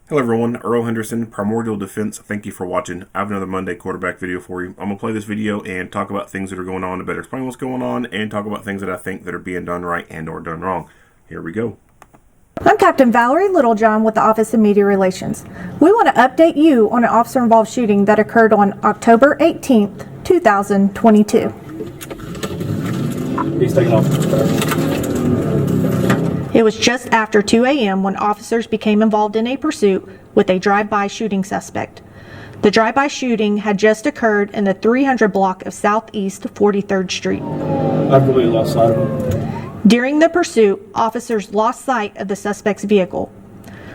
Hello everyone, Earl Henderson, Primordial Defense. Thank you for watching. I have another Monday quarterback video for you. I'm going to play this video and talk about things that are going on to better explain what's going on and talk about things that I think that are being done right and or done wrong. Here we go. I'm Captain Valerie Littlejohn with the Office of Media Relations. We want to update you on an officer-involved shooting that occurred on October 18th, 2022. He's taking off. It was just after 2 a.m. when officers became involved in a pursuit with a drive-by shooting suspect. The drive-by shooting had just occurred in the 300 block of Southeast 43rd Street. I completely lost sight of him. During the pursuit, officers lost sight of the suspect's vehicle.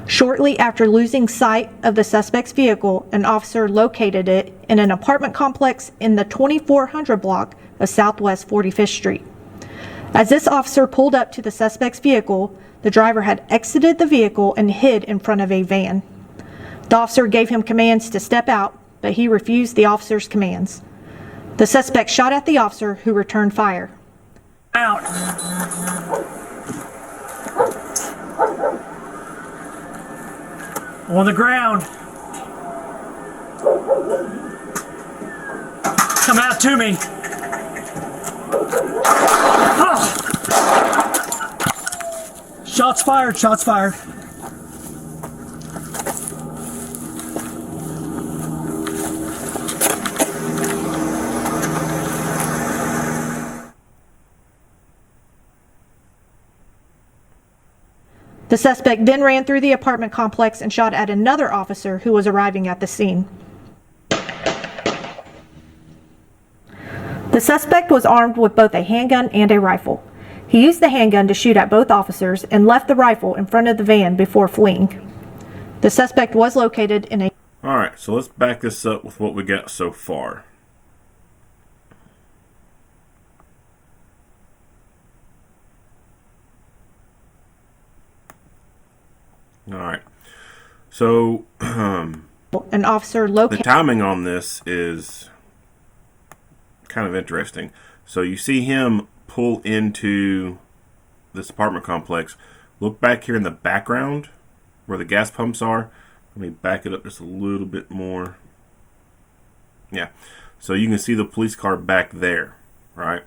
Shortly after losing sight of the suspect's vehicle, an officer located it in an apartment complex in the 2400 block of Southwest 45th Street. As this officer pulled up to the suspect's vehicle, the driver had exited the vehicle and hid in front of a van. The officer gave him commands to step out, but he refused the officer's commands. The suspect shot at the officer, who returned fire. Out! On the ground! Come out to me! Ah! Shots fired, shots fired. The suspect then ran through the apartment complex and shot at another officer who was arriving at the scene. The suspect was armed with both a handgun and a rifle. He used the handgun to shoot at both officers and left the rifle in front of the van before fleeing. The suspect was located in a... Alright, so let's back this up with what we got so far. Alright, so an officer the located... timing on this is kind of interesting. So you see him pull into this apartment complex. Look back here in the background where the gas pumps are. Let me back it up just a little bit more. Yeah, so you can see the police car back there, right?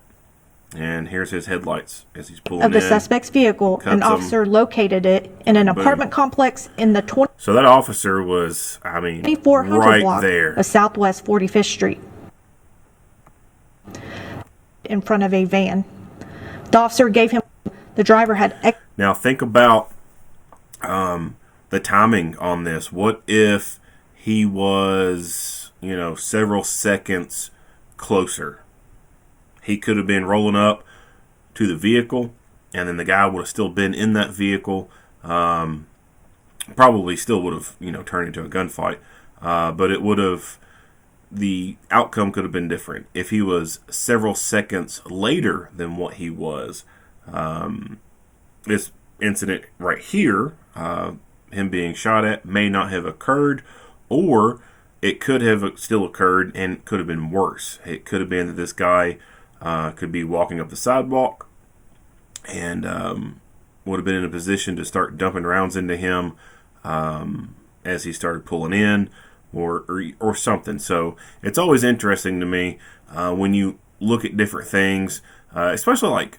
And here's his headlights as he's pulling of the in. suspect's vehicle. An officer located it in an apartment complex in the So that officer was, I mean, 2400 right block there. of Southwest 45th Street, in front of a van. The officer gave him... The driver had... Now think about the timing on this. What if he was, several seconds closer? He could have been rolling up to the vehicle, and then the guy would have still been in that vehicle. Probably still would have, turned into a gunfight. But it would have... The outcome could have been different if he was several seconds later than what he was. This incident right here, him being shot at, may not have occurred, or it could have still occurred and could have been worse. It could have been that this guy could be walking up the sidewalk and would have been in a position to start dumping rounds into him as he started pulling in, or something. So it's always interesting to me when you look at different things, especially like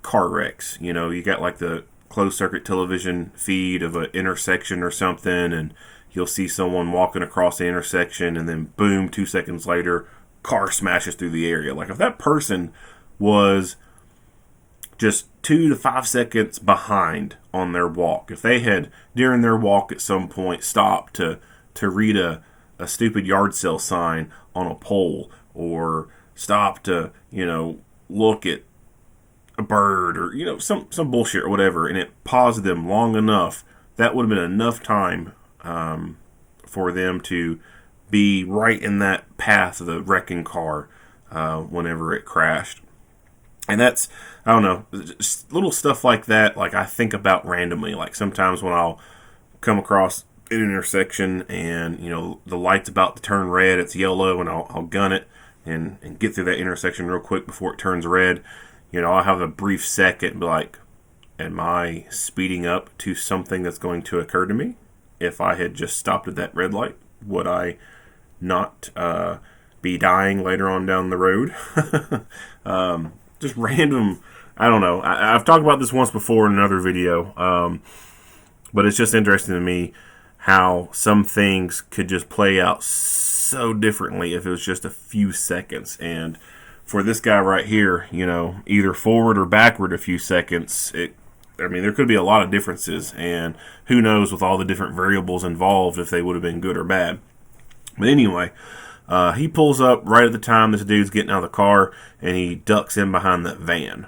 car wrecks. You got like the closed circuit television feed of an intersection or something, and you'll see someone walking across the intersection, and then boom, 2 seconds later, car smashes through the area. Like if that person was just 2 to 5 seconds behind on their walk, if they had during their walk at some point stopped to read a stupid yard sale sign on a pole, or stop to, look at a bird, or, some bullshit or whatever, and it paused them long enough, that would have been enough time for them to be right in that path of the wrecking car whenever it crashed. And that's, I don't know, just little stuff like that, like I think about randomly. Like sometimes when I'll come across an intersection and the light's about to turn red, it's yellow, and I'll gun it and get through that intersection real quick before it turns red. I'll have a brief second and be like, am I speeding up to something that's going to occur to me? if I had just stopped at that red light? Would I not be dying later on down the road? Just random. I don't know. I've talked about this once before in another video, but it's just interesting to me how some things could just play out so differently if it was just a few seconds. And for this guy right here, either forward or backward a few seconds, there could be a lot of differences, and who knows with all the different variables involved if they would have been good or bad. But anyway, he pulls up right at the time this dude's getting out of the car, and he ducks in behind that van.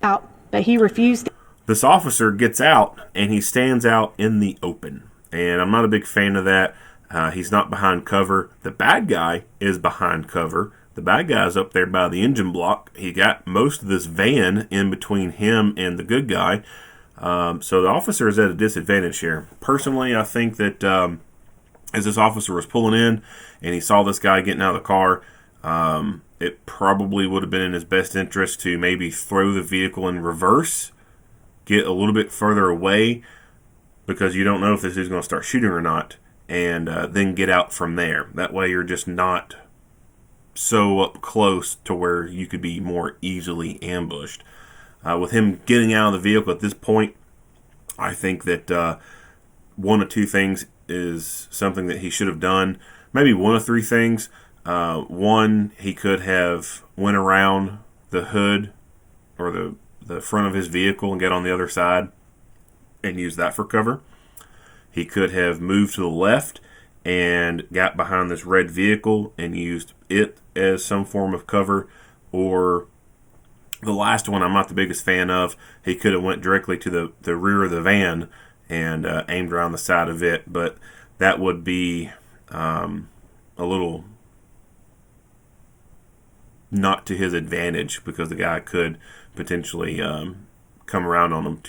But he refused. This officer gets out, and he stands out in the open. And I'm not a big fan of that. He's not behind cover. The bad guy is behind cover. The bad guy's up there by the engine block. He got most of this van in between him and the good guy. So the officer is at a disadvantage here. Personally, I think that as this officer was pulling in and he saw this guy getting out of the car, it probably would have been in his best interest to maybe throw the vehicle in reverse, get a little bit further away, because you don't know if this is going to start shooting or not, and then get out from there. That way you're just not so up close to where you could be more easily ambushed. With him getting out of the vehicle at this point, I think that one of two things is something that he should have done. Maybe one of three things. One, he could have went around the hood or the front of his vehicle and get on the other side and use that for cover. He could have moved to the left and got behind this red vehicle and used it as some form of cover. Or the last one I'm not the biggest fan of, he could have went directly to the rear of the van and aimed around the side of it. But that would be a little not to his advantage, because the guy could potentially come around on him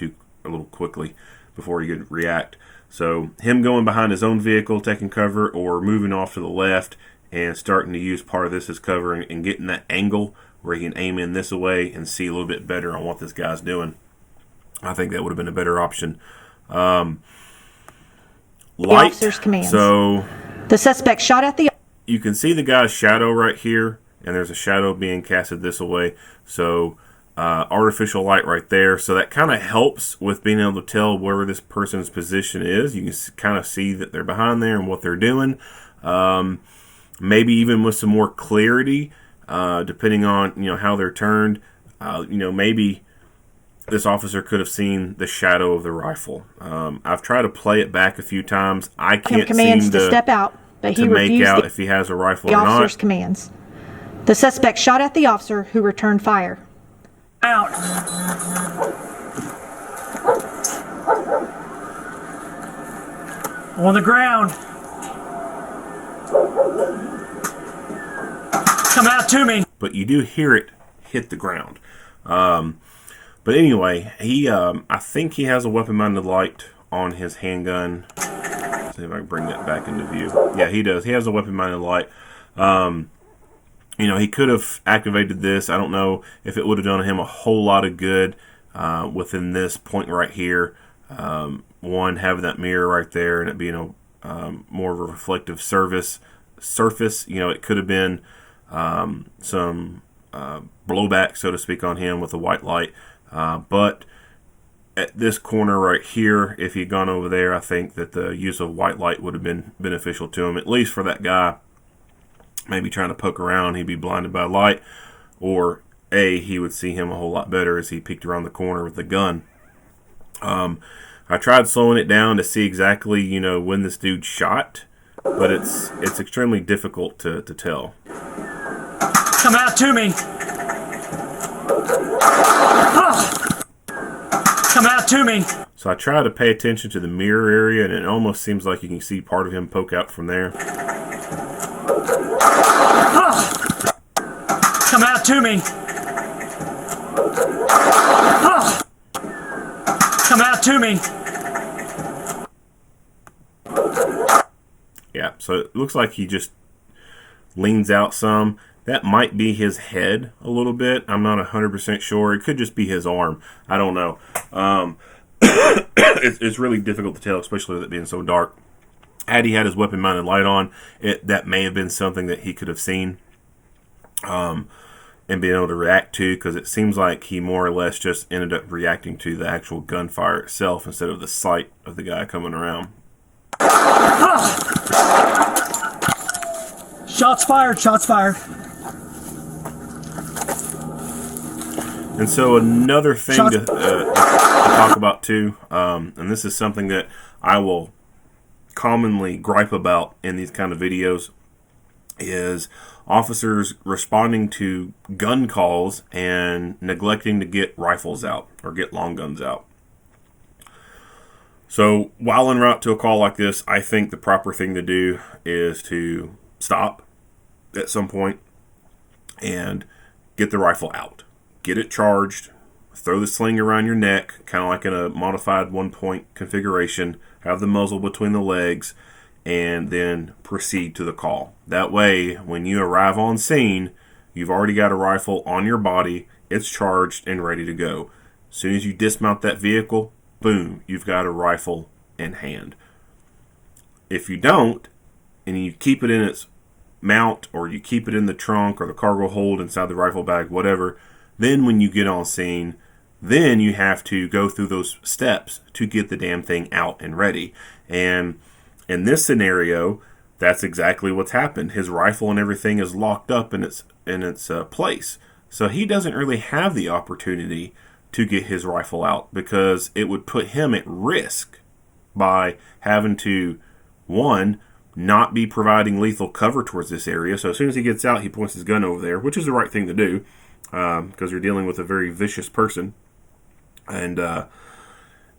a little quickly before he could react. So him going behind his own vehicle, taking cover, or moving off to the left and starting to use part of this as cover and getting that angle where he can aim in this way and see a little bit better on what this guy's doing, I think that would have been a better option. The officer's commands. So the suspect shot at the. You can see the guy's shadow right here, and there's a shadow being casted this way. So artificial light right there. So that kind of helps with being able to tell where this person's position is. You can kind of see that they're behind there and what they're doing. Maybe even with some more clarity, depending on how they're turned. Maybe this officer could have seen the shadow of the rifle. I've tried to play it back a few times. I can't commands seem to step out, but he to make refused out if he has a rifle the or not. officer's commands. The suspect shot at the officer, who returned fire. Out. On the ground. Come out to me. But you do hear it hit the ground. But anyway, I think he has a weapon-mounted light on his handgun. Let's see if I can bring that back into view. Yeah, he does. He has a weapon-mounted light. He could have activated this. I don't know if it would have done him a whole lot of good within this point right here. One, having that mirror right there and it being more of a reflective surface. It could have been some blowback, so to speak, on him with a white light. But at this corner right here, if he'd gone over there, I think that the use of white light would have been beneficial to him, at least for that guy. Maybe trying to poke around, he'd be blinded by light, or he would see him a whole lot better as he peeked around the corner with the gun. I tried slowing it down to see exactly, when this dude shot, but it's extremely difficult to tell. Come out to me. Come out to me. So I try to pay attention to the mirror area, and it almost seems like you can see part of him poke out from there. Come out to me. Come out to me. Yeah, so it looks like he just leans out some. That might be his head a little bit. I'm not 100% sure. It could just be his arm. I don't know. It's really difficult to tell, especially with it being so dark. Had he had his weapon-mounted light on, that may have been something that he could have seen and been able to react to, because it seems like he more or less just ended up reacting to the actual gunfire itself instead of the sight of the guy coming around. Shots fired, shots fired. And so another thing to talk about too, and this is something that I will commonly gripe about in these kind of videos, is officers responding to gun calls and neglecting to get rifles out or get long guns out. So while en route to a call like this, I think the proper thing to do is to stop at some point and get the rifle out. Get it charged, throw the sling around your neck, kind of like in a modified one-point configuration, have the muzzle between the legs, and then proceed to the call. That way, when you arrive on scene, you've already got a rifle on your body, it's charged and ready to go. As soon as you dismount that vehicle, boom, you've got a rifle in hand. If you don't, and you keep it in its mount, or you keep it in the trunk or the cargo hold inside the rifle bag, whatever, then when you get on scene, then you have to go through those steps to get the damn thing out and ready. And in this scenario, that's exactly what's happened. His rifle and everything is locked up in its place. So he doesn't really have the opportunity to get his rifle out, because it would put him at risk by having to, one, not be providing lethal cover towards this area. So as soon as he gets out, he points his gun over there, which is the right thing to do, because you're dealing with a very vicious person. And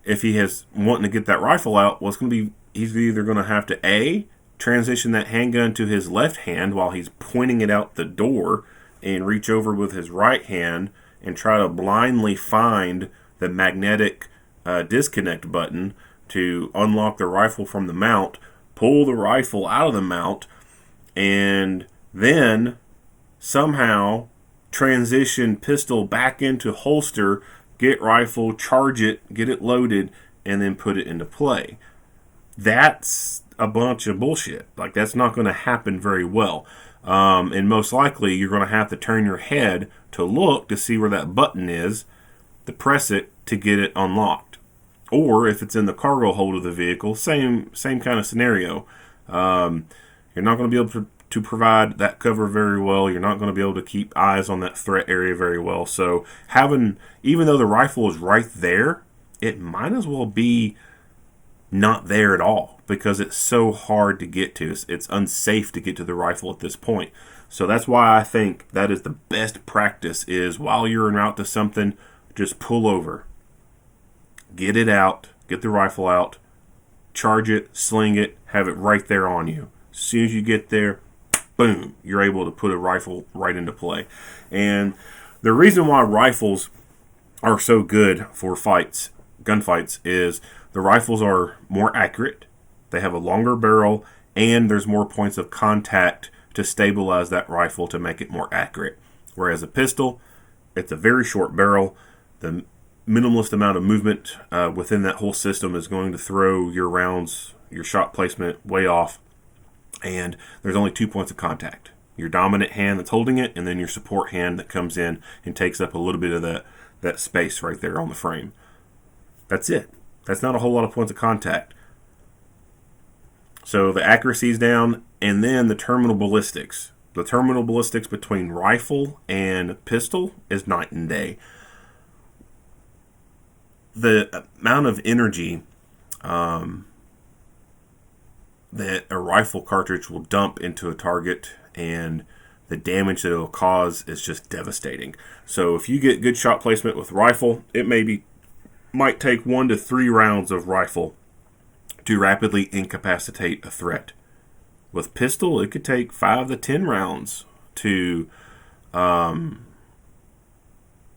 if he is wanting to get that rifle out, well, it's going to be, he's either going to have to A, transition that handgun to his left hand while he's pointing it out the door, and reach over with his right hand and try to blindly find the magnetic disconnect button to unlock the rifle from the mount, pull the rifle out of the mount, and then somehow transition pistol back into holster, get rifle, charge it, get it loaded, and then put it into play. That's a bunch of bullshit. Like, that's not going to happen very well. And most likely you're going to have to turn your head to look to see where that button is, to press it to get it unlocked. Or if it's in the cargo hold of the vehicle, same kind of scenario. You're not going to be able to provide that cover very well. You're not going to be able to keep eyes on that threat area very well. So even though the rifle is right there, it might as well be not there at all, because it's so hard to get to. It's unsafe to get to the rifle at this point. So that's why I think that is the best practice, is while you're en route to something, just pull over. Get it out, get the rifle out, charge it, sling it, have it right there on you. As soon as you get there, boom, you're able to put a rifle right into play. And the reason why rifles are so good for fights, gunfights, is the rifles are more accurate, they have a longer barrel, and there's more points of contact to stabilize that rifle to make it more accurate. Whereas a pistol, it's a very short barrel. The minimalist amount of movement within that whole system is going to throw your rounds, your shot placement way off. And there's only 2 points of contact. Your dominant hand that's holding it, and then your support hand that comes in and takes up a little bit of that space right there on the frame. That's it. That's not a whole lot of points of contact. So the accuracy is down, and then the terminal ballistics. The terminal ballistics between rifle and pistol is night and day. The amount of energy that a rifle cartridge will dump into a target and the damage that it will cause is just devastating. So if you get good shot placement with rifle, it might take 1 to 3 rounds of rifle to rapidly incapacitate a threat. With pistol, it could take 5 to 10 rounds to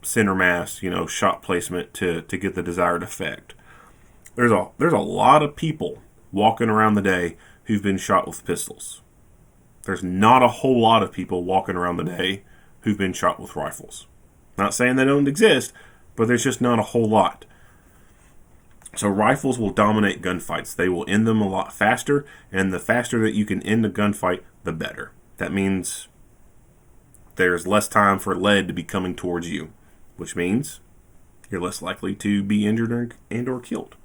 center mass, shot placement to get the desired effect. There's a lot of people walking around the day who've been shot with pistols. There's not a whole lot of people walking around the day who've been shot with rifles. Not saying they don't exist, but there's just not a whole lot. So rifles will dominate gunfights. They will end them a lot faster, and the faster that you can end a gunfight, the better. That means there's less time for lead to be coming towards you, which means you're less likely to be injured and or killed.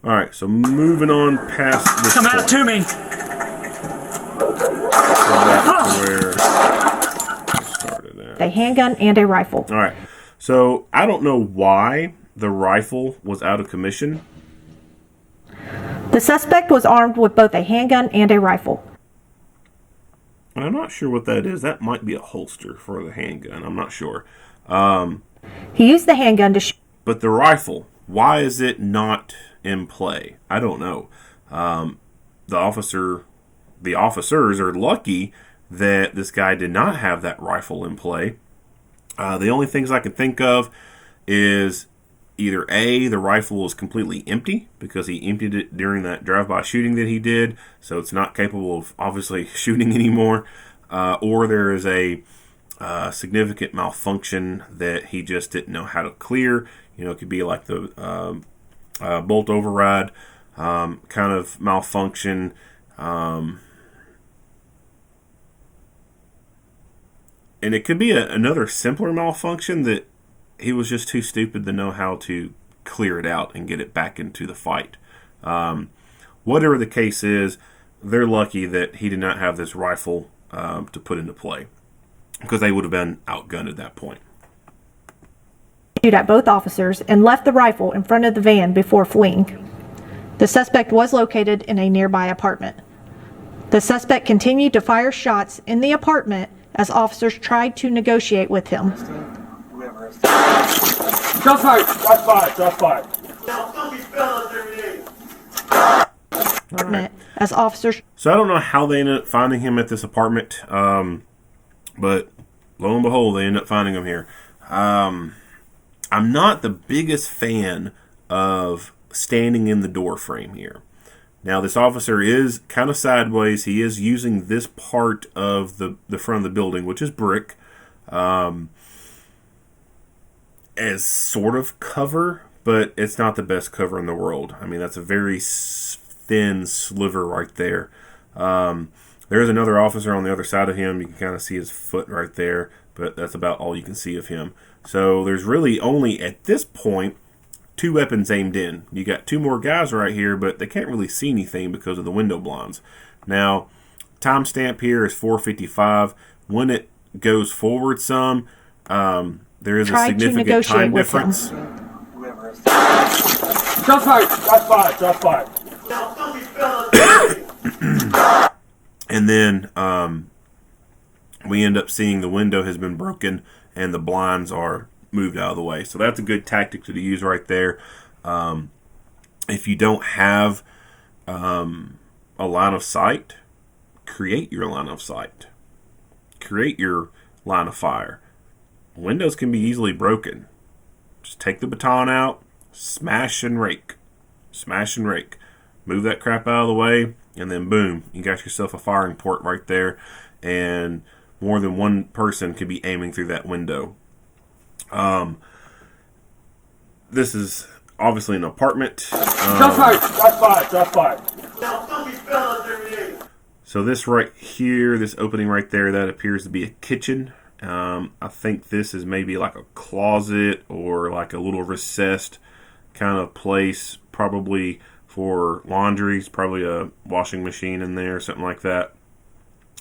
All right, so moving on past this Come out point. to me. Back to where I started at. A handgun and a rifle. All right, so I don't know why the rifle was out of commission. The suspect was armed with both a handgun and a rifle. And I'm not sure what that is. That might be a holster for the handgun. I'm not sure. He used the handgun to shoot. But the rifle, why is it not in play? I don't know. The officers are lucky that this guy did not have that rifle in play. The only things I can think of is either A, the rifle is completely empty because he emptied it during that drive-by shooting that he did, so it's not capable of obviously shooting anymore, or there is a significant malfunction that he just didn't know how to clear. You know, it could be like the bolt override kind of malfunction. And it could be another simpler malfunction that he was just too stupid to know how to clear it out and get it back into the fight. Whatever the case is, they're lucky that he did not have this rifle to put into play, because they would have been outgunned at that point. Shoot at both officers and left the rifle in front of the van before fleeing. The suspect was located in a nearby apartment. The suspect continued to fire shots in the apartment as officers tried to negotiate with him. Shots fired. Shots fired. Shots fired. Apartment as officers. So I don't know how they ended up finding him at this apartment, but lo and behold, they ended up finding him here. I'm not the biggest fan of standing in the door frame here. Now, this officer is kind of sideways. He is using this part of the front of the building, which is brick, as sort of cover, but it's not the best cover in the world. I mean, that's a very thin sliver right there. There is another officer on the other side of him. You can kind of see his foot right there, but that's about all you can see of him. So there's really only, at this point, 2 weapons aimed in. You got 2 more guys right here, but they can't really see anything because of the window blinds. Now, timestamp here is 4:55. When it goes forward some, there is a significant time difference. Shots fired. Shots fired. Shots fired. And then we end up seeing the window has been broken and the blinds are moved out of the way. So that's a good tactic to use right there. If you don't have a line of sight, create your line of sight. Create your line of fire. Windows can be easily broken. Just take the baton out, smash and rake. Smash and rake. Move that crap out of the way, and then boom, you got yourself a firing port right there, and more than one person could be aiming through that window. This is obviously an apartment. Shots fired. Shots fired. Shots fired. So this right here, this opening right there, that appears to be a kitchen. I think this is maybe like a closet or like a little recessed kind of place, probably for laundry. It's probably a washing machine in there, something like that.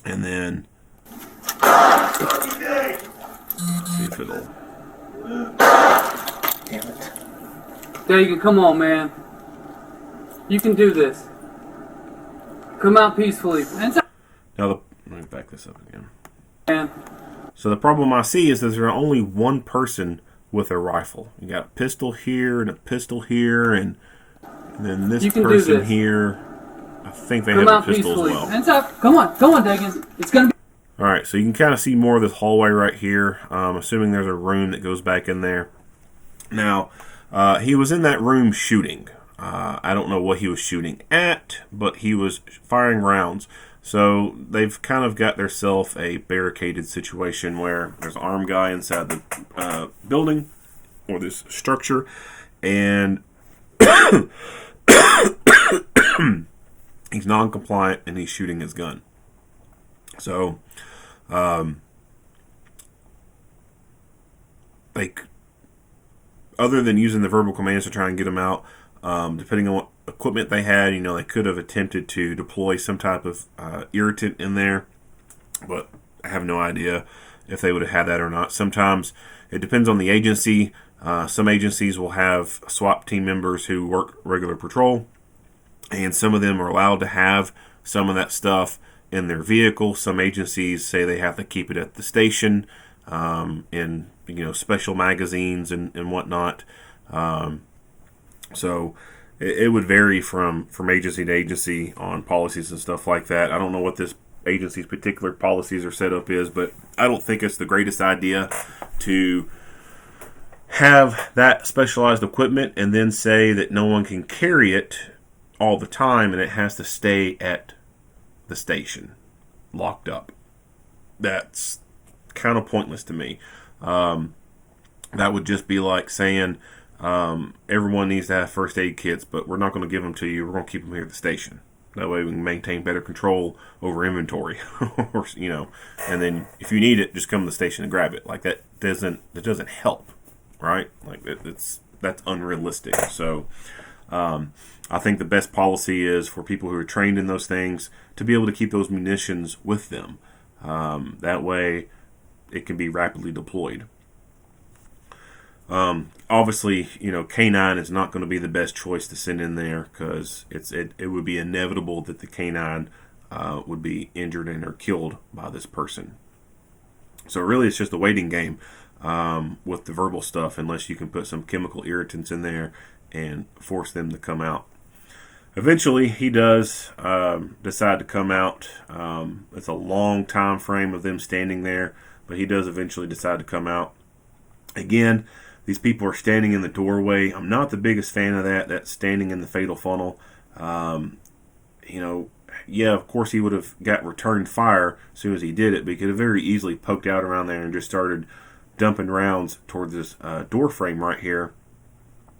And then let's see if it'll. Damn it. Dagan, come on, man. You can do this. Come out peacefully. Now, let me back this up again. Man. So the problem I see is that there's only one person with a rifle. You got a pistol here and a pistol here, and then this person here. I think they have a pistol as well. Hands up. Come on, Dagan. It's gonna be. All right, so you can kind of see more of this hallway right here. Assuming there's a room that goes back in there. Now, he was in that room shooting. I don't know what he was shooting at, but he was firing rounds. So they've kind of got themselves a barricaded situation where there's an armed guy inside the building or this structure, and he's non-compliant and he's shooting his gun. So, like, other than using the verbal commands to try and get him out, depending on what equipment they had, they could have attempted to deploy some type of irritant in there, but I have no idea if they would have had that or not. Sometimes it depends on the agency. Some agencies will have SWAT team members who work regular patrol, and some of them are allowed to have some of that stuff in their vehicle. Some agencies say they have to keep it at the station in special magazines and whatnot. So it would vary from agency to agency on policies and stuff like that. I don't know what this agency's particular policies or setup is, but I don't think it's the greatest idea to have that specialized equipment and then say that no one can carry it all the time and it has to stay at the station locked up. That's kind of pointless to me. That would just be like saying everyone needs to have first aid kits, but we're not going to give them to you. We're going to keep them here at the station. That way we can maintain better control over inventory, or, and then if you need it, just come to the station and grab it. Like that doesn't help, right? Like that's unrealistic. So I think the best policy is for people who are trained in those things to be able to keep those munitions with them. That way it can be rapidly deployed. Obviously, K9 is not going to be the best choice to send in there because it would be inevitable that the K9 would be injured and or killed by this person. So really, it's just a waiting game with the verbal stuff, unless you can put some chemical irritants in there and force them to come out. Eventually, he does decide to come out. It's a long time frame of them standing there, but he does eventually decide to come out. Again, these people are standing in the doorway. I'm not the biggest fan of that standing in the fatal funnel. Yeah, of course he would have got returned fire as soon as he did it, but he could have very easily poked out around there and just started dumping rounds towards this door frame right here.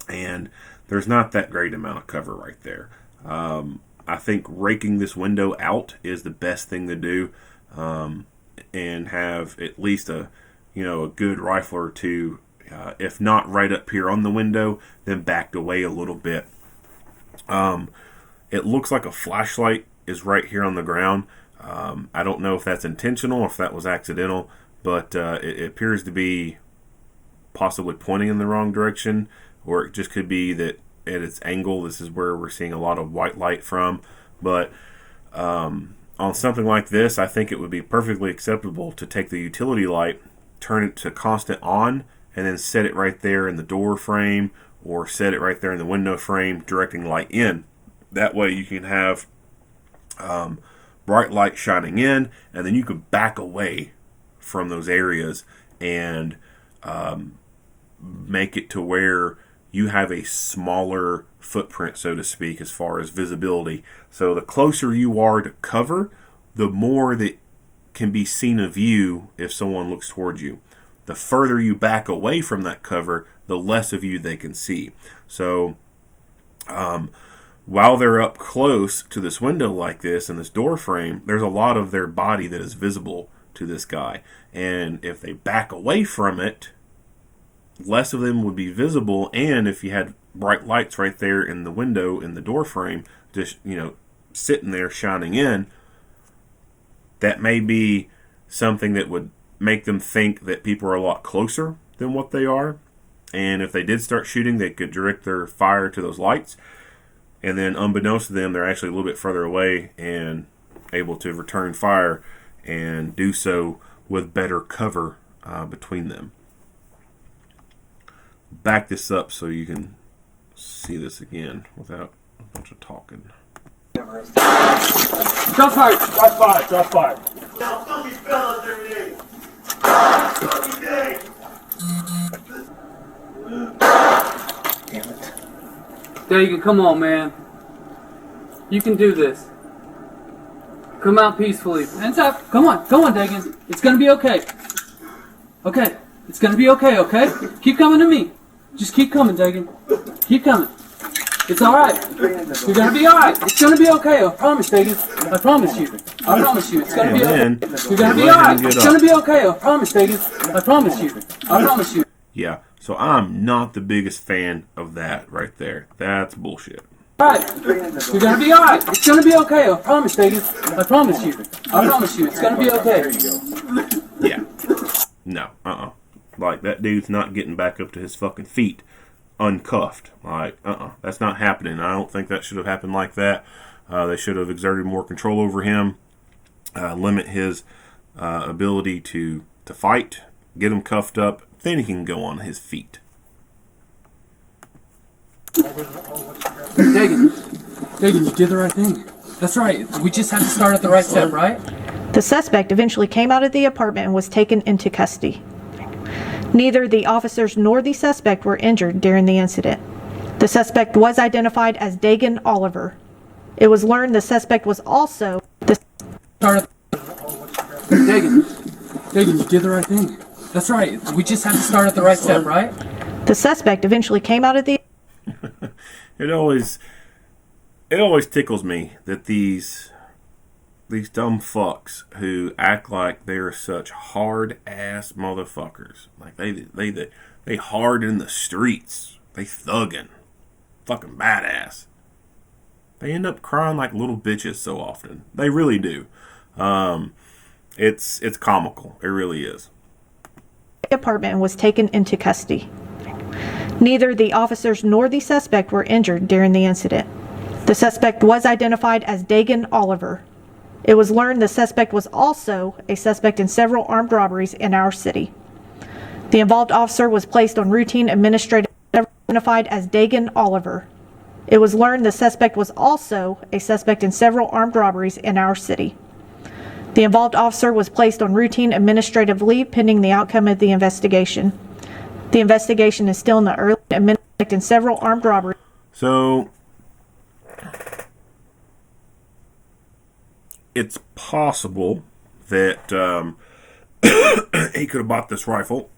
And there's not that great amount of cover right there. I think raking this window out is the best thing to do, and have at least a good rifle or two, if not right up here on the window, then backed away a little bit. It looks like a flashlight is right here on the ground. I don't know if that's intentional or if that was accidental, but it appears to be possibly pointing in the wrong direction, or it just could be that at its angle, this is where we're seeing a lot of white light from. But on something like this, I think it would be perfectly acceptable to take the utility light, turn it to constant on, and then set it right there in the door frame, or set it right there in the window frame, directing light in. That way you can have bright light shining in, and then you could back away from those areas and make it to where you have a smaller footprint, so to speak, as far as visibility. So the closer you are to cover, the more that can be seen of you if someone looks towards you. The further you back away from that cover, the less of you they can see. So while they're up close to this window like this and this door frame, there's a lot of their body that is visible to this guy. And if they back away from it, less of them would be visible. And if you had bright lights right there in the window in the door frame, just sitting there shining in, that may be something that would make them think that people are a lot closer than what they are. And if they did start shooting, they could direct their fire to those lights. And then unbeknownst to them, they're actually a little bit further away and able to return fire and do so with better cover between them. Back this up so you can see this again without a bunch of talking. Shots fired! Shots fired! Shots fired! Now, fuck these fellas every day. Fucking day. Damn it. Dagan, come on, man. You can do this. Come out peacefully. Hands up. Come on, Dagan. It's gonna be okay. Okay. It's gonna be okay, okay? Keep coming to me. Just keep coming, Dagan. Keep coming. It's alright. You're gonna be alright. It's gonna be okay. I promise, Dagan. I promise you. I promise you. It's gonna be okay. You're gonna be alright. It's gonna be okay. I promise, Dagan. I promise you. I promise you. Yeah, so I'm not the biggest fan of that right there. That's bullshit. Alright. You're gonna be alright. It's gonna be okay. I promise, Dagan. I promise you. I promise you. It's gonna be okay. Yeah. No, Like, that dude's not getting back up to his fucking feet uncuffed. Like, that's not happening. I don't think that should have happened like that. They should have exerted more control over him, limit his ability to fight, get him cuffed up, then he can go on his feet. Dagan, you did the right thing. That's right. We just had to start at the right step, right? The suspect eventually came out of the apartment and was taken into custody. Neither the officers nor the suspect were injured during the incident. The suspect was identified as Dagan Oliver. It was learned the suspect was also the Dagan, you did the right thing. That's right. We just had to start at the right step, right? The suspect eventually came out of the It always tickles me that these dumb fucks who act like they're such hard ass motherfuckers. Like they hard in the streets. They thuggin'. Fucking badass. They end up crying like little bitches so often. They really do. It's comical. It really is. apartment and was taken into custody. Neither the officers nor the suspect were injured during the incident. The suspect was identified as Dagan Oliver. It was learned the suspect was also a suspect in several armed robberies in our city. The involved officer was placed on routine administrative identified as Dagan Oliver. It was learned the suspect was also a suspect in several armed robberies in our city. The involved officer was placed on routine administrative leave pending the outcome of the investigation. The investigation is still in the early administrative in several armed robberies. So it's possible that he could have bought this rifle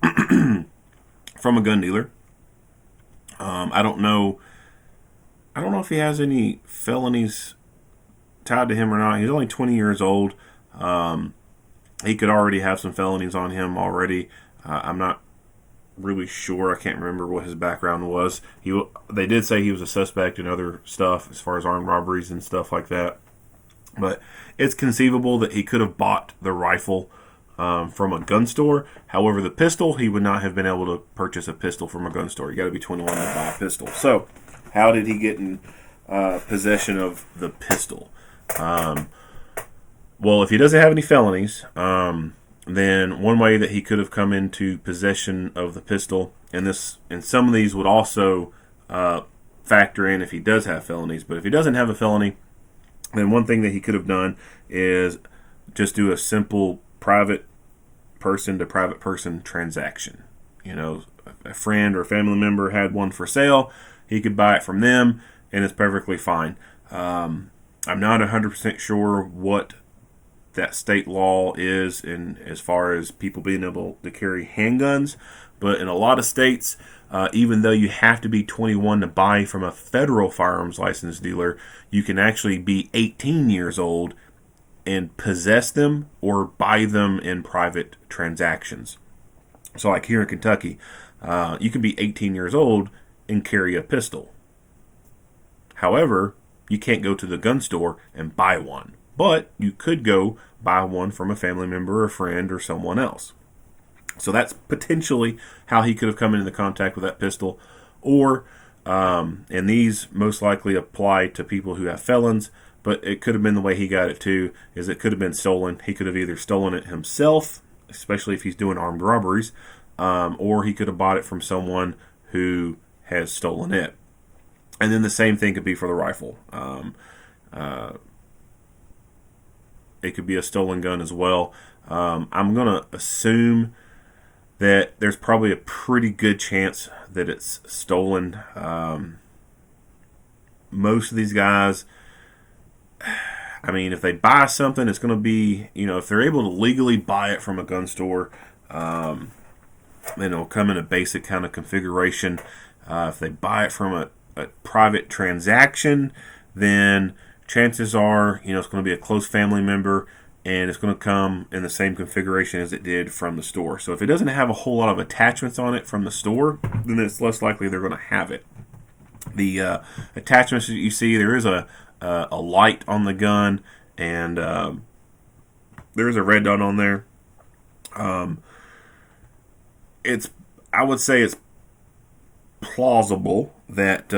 from a gun dealer. I don't know if he has any felonies tied to him or not. He's only 20 years old. He could already have some felonies on him already. I'm not really sure. I can't remember what his background was. They did say he was a suspect in other stuff as far as armed robberies and stuff like that. But it's conceivable that he could have bought the rifle from a gun store. However, the pistol, he would not have been able to purchase a pistol from a gun store. You got to be 21 to buy a pistol. So, how did he get in possession of the pistol? Well, if he doesn't have any felonies, then one way that he could have come into possession of the pistol, and some of these would also factor in if he does have felonies. But if he doesn't have a felony, then one thing that he could have done is just do a simple private person to private person transaction. You know, a friend or a family member had one for sale, he could buy it from them, and it's perfectly fine. I'm not 100% sure what that state law is in as far as people being able to carry handguns, but in a lot of states, even though you have to be 21 to buy from a federal firearms license dealer, you can actually be 18 years old and possess them or buy them in private transactions. So like here in Kentucky, you can be 18 years old and carry a pistol. However, you can't go to the gun store and buy one. But you could go buy one from a family member or a friend or someone else. So that's potentially how he could have come into contact with that pistol. Or, and these most likely apply to people who have felons, but it could have been the way he got it too, is it could have been stolen. He could have either stolen it himself, especially if he's doing armed robberies, or he could have bought it from someone who has stolen it. And then the same thing could be for the rifle. It could be a stolen gun as well. I'm going to assume that there's probably a pretty good chance that it's stolen. Most of these guys, I mean, if they buy something, it's going to be, if they're able to legally buy it from a gun store, then it'll come in a basic kind of configuration. If they buy it from a private transaction, then chances are, it's going to be a close family member, and it's going to come in the same configuration as it did from the store. So if it doesn't have a whole lot of attachments on it from the store, then it's less likely they're going to have it. The attachments that you see, there is a light on the gun, and there's a red dot on there. I would say it's plausible that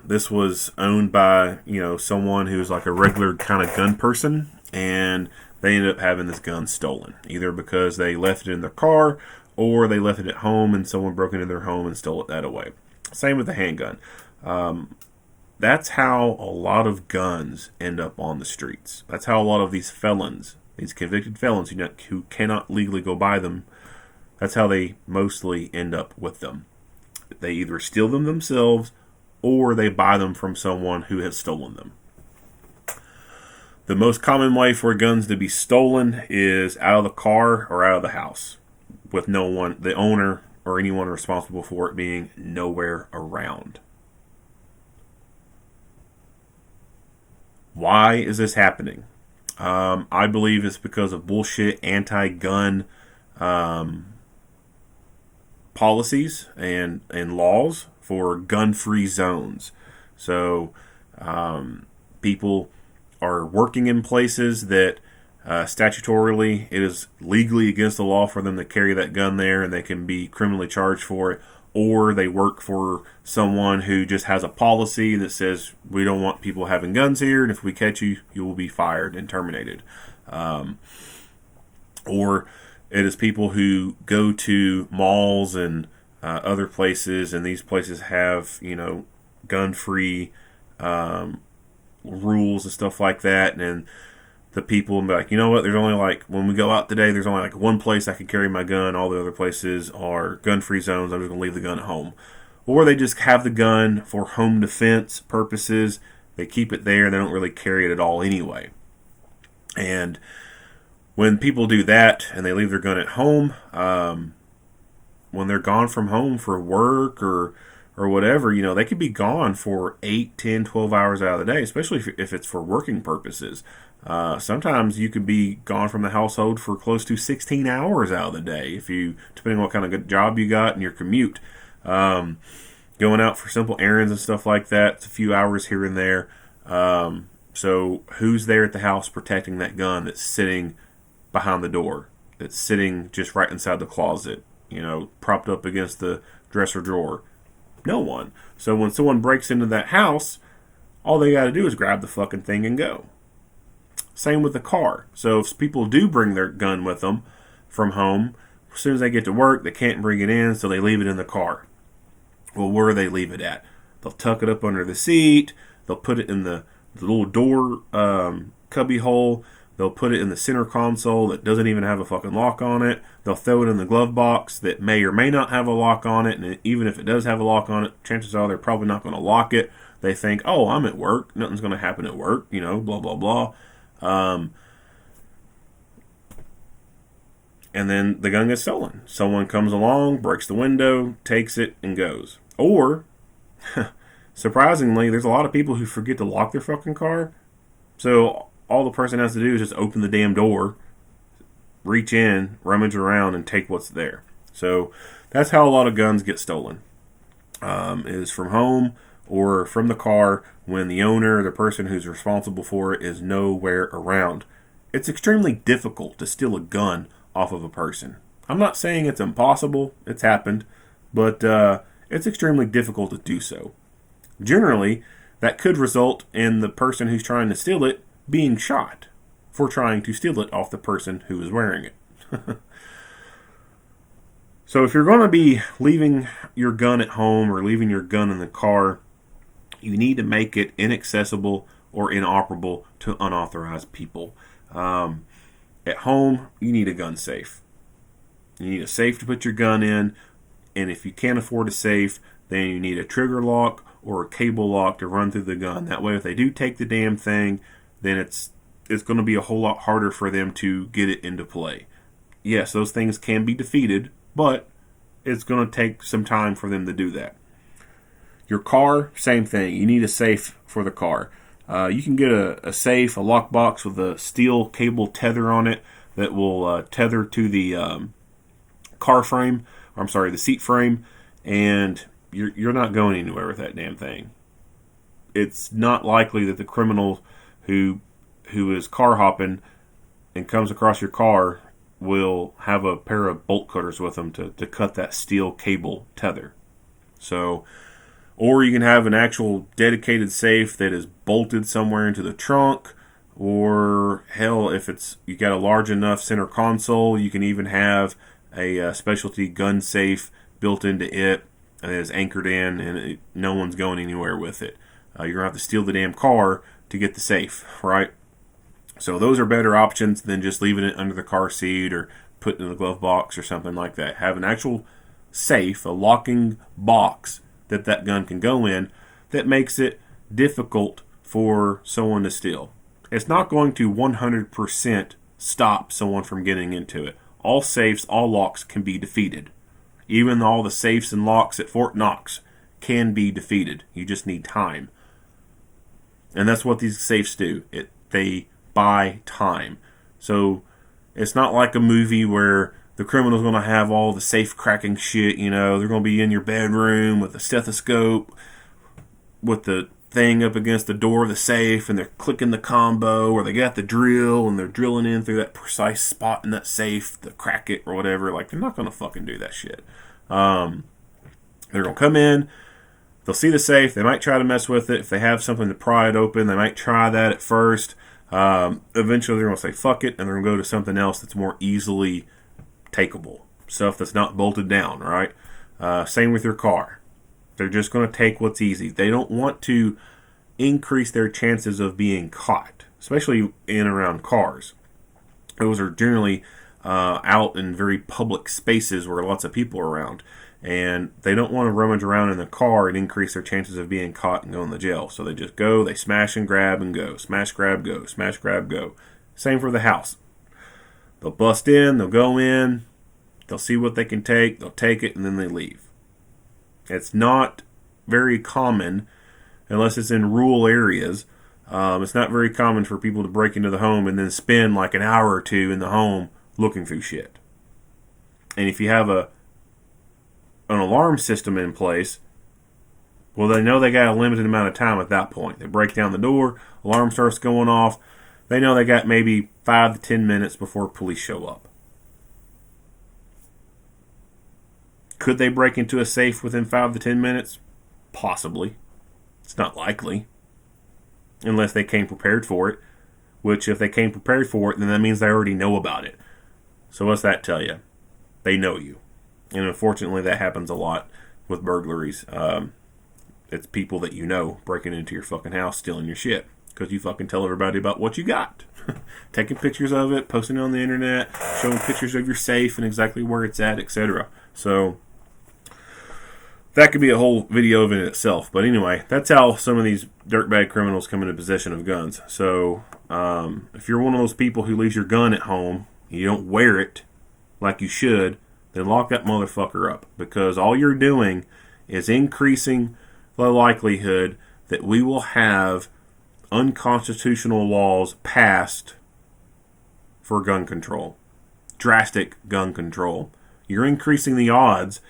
this was owned by someone who's like a regular kind of gun person, and they ended up having this gun stolen, either because they left it in their car or they left it at home and someone broke into their home and stole it that away. Same with the handgun. That's how a lot of guns end up on the streets. That's how a lot of these felons, these convicted felons who cannot legally go buy them, that's how they mostly end up with them. They either steal them themselves or they buy them from someone who has stolen them. The most common way for guns to be stolen is out of the car or out of the house, with no one, the owner or anyone responsible for it, being nowhere around. Why is this happening? I believe it's because of bullshit anti-gun policies and laws for gun-free zones. So people are working in places that statutorily it is legally against the law for them to carry that gun there, and they can be criminally charged for it. Or they work for someone who just has a policy that says we don't want people having guns here, and if we catch you, you will be fired and terminated. Or it is people who go to malls and other places, and these places have gun-free rules and stuff like that, and the people will be like, you know what, there's only when we go out today, there's only one place I can carry my gun, all the other places are gun-free zones, I'm just going to leave the gun at home. Or they just have the gun for home defense purposes, they keep it there, they don't really carry it at all anyway. And when people do that, and they leave their gun at home, when they're gone from home for work or whatever, they could be gone for 8, 10, 12 hours out of the day, especially if it's for working purposes. Sometimes you could be gone from the household for close to 16 hours out of the day, depending on what kind of good job you got and your commute. Going out for simple errands and stuff like that, it's a few hours here and there. So who's there at the house protecting that gun that's sitting behind the door, that's sitting just right inside the closet, propped up against the dresser drawer? No one. So when someone breaks into that house, all they got to do is grab the fucking thing and go. Same with the car. So if people do bring their gun with them from home, as soon as they get to work, they can't bring it in, so they leave it in the car. Well, where do they leave it at? They'll tuck it up under the seat. They'll put it in the little door cubby hole. They'll put it in the center console that doesn't even have a fucking lock on it. They'll throw it in the glove box that may or may not have a lock on it. And even if it does have a lock on it, chances are they're probably not going to lock it. They think, oh, I'm at work. Nothing's going to happen at work. Blah, blah, blah. And then the gun gets stolen. Someone comes along, breaks the window, takes it, and goes. Or, surprisingly, there's a lot of people who forget to lock their fucking car. So all the person has to do is just open the damn door, reach in, rummage around, and take what's there. So that's how a lot of guns get stolen. Is from home or from the car when the owner, the person who's responsible for it, is nowhere around. It's extremely difficult to steal a gun off of a person. I'm not saying it's impossible, it's happened, but it's extremely difficult to do so. Generally, that could result in the person who's trying to steal it being shot for trying to steal it off the person who is wearing it. So if you're going to be leaving your gun at home or leaving your gun in the car, you need to make it inaccessible or inoperable to unauthorized people. At home, you need a gun safe. You need a safe to put your gun in, and if you can't afford a safe, then you need a trigger lock or a cable lock to run through the gun. That way, if they do take the damn thing, then it's going to be a whole lot harder for them to get it into play. Yes, those things can be defeated, but it's going to take some time for them to do that. Your car, same thing. You need a safe for the car. You can get a safe, a lockbox with a steel cable tether on it that will tether to the car frame. Or, I'm sorry, the seat frame, and you're not going anywhere with that damn thing. It's not likely that the criminal who is car hopping and comes across your car will have a pair of bolt cutters with them to cut that steel cable tether. So, or you can have an actual dedicated safe that is bolted somewhere into the trunk, or hell, if you got a large enough center console, you can even have a specialty gun safe built into it that is anchored in, and no one's going anywhere with it. You're going to have to steal the damn car to get the safe, right? So those are better options than just leaving it under the car seat or putting it in the glove box or something like that. Have an actual safe, a locking box that gun can go in that makes it difficult for someone to steal. It's not going to 100% stop someone from getting into it. All safes, all locks can be defeated. Even all the safes and locks at Fort Knox can be defeated. You just need time. And that's what these safes do. They buy time. So it's not like a movie where the criminal's going to have all the safe cracking shit, you know. They're going to be in your bedroom with a stethoscope, with the thing up against the door of the safe, and they're clicking the combo, or they got the drill and they're drilling in through that precise spot in that safe to crack it or whatever. Like, they're not going to fucking do that shit. They're going to come in, they'll see the safe, they might try to mess with it. If they have something to pry it open, they might try that at first. Eventually they're going to say fuck it, and they're going to go to something else that's more easily takeable. Stuff that's not bolted down, right? Same with your car. They're just going to take what's easy. They don't want to increase their chances of being caught, especially in and around cars. Those are generally out in very public spaces where lots of people are around. And they don't want to rummage around in the car and increase their chances of being caught and going to jail. So they just go, they smash and grab and go. Smash, grab, go. Smash, grab, go. Same for the house. They'll bust in, they'll go in, they'll see what they can take, they'll take it, and then they leave. It's not very common, unless it's in rural areas. It's not very common for people to break into the home and then spend like an hour or two in the home looking through shit. And if you have an alarm system in place, well, they know they got a limited amount of time at that point. They break down the door, alarm starts going off. They know they got maybe 5 to 10 minutes before police show up. Could they break into a safe within 5 to 10 minutes? Possibly. It's not likely. Unless they came prepared for it. Which, if they came prepared for it, then that means they already know about it. So what's that tell you? They know you. And unfortunately, that happens a lot with burglaries. It's people that you know breaking into your fucking house, stealing your shit. Because you fucking tell everybody about what you got. Taking pictures of it, posting it on the internet, showing pictures of your safe and exactly where it's at, etc. So, that could be a whole video in itself. But anyway, that's how some of these dirtbag criminals come into possession of guns. So, if you're one of those people who leaves your gun at home, you don't wear it like you should, then lock that motherfucker up. Because all you're doing is increasing the likelihood that we will have unconstitutional laws passed for gun control. Drastic gun control. You're increasing the odds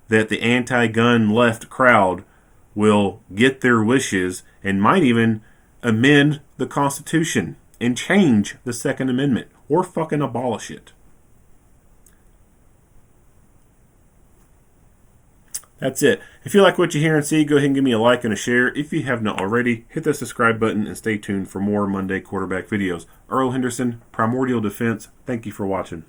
that the anti-gun left crowd will get their wishes and might even amend the Constitution and change the Second Amendment or fucking abolish it. That's it. If you like what you hear and see, go ahead and give me a like and a share. If you have not already, hit the subscribe button and stay tuned for more Monday quarterback videos. Earl Henderson, Primordial Defense, thank you for watching.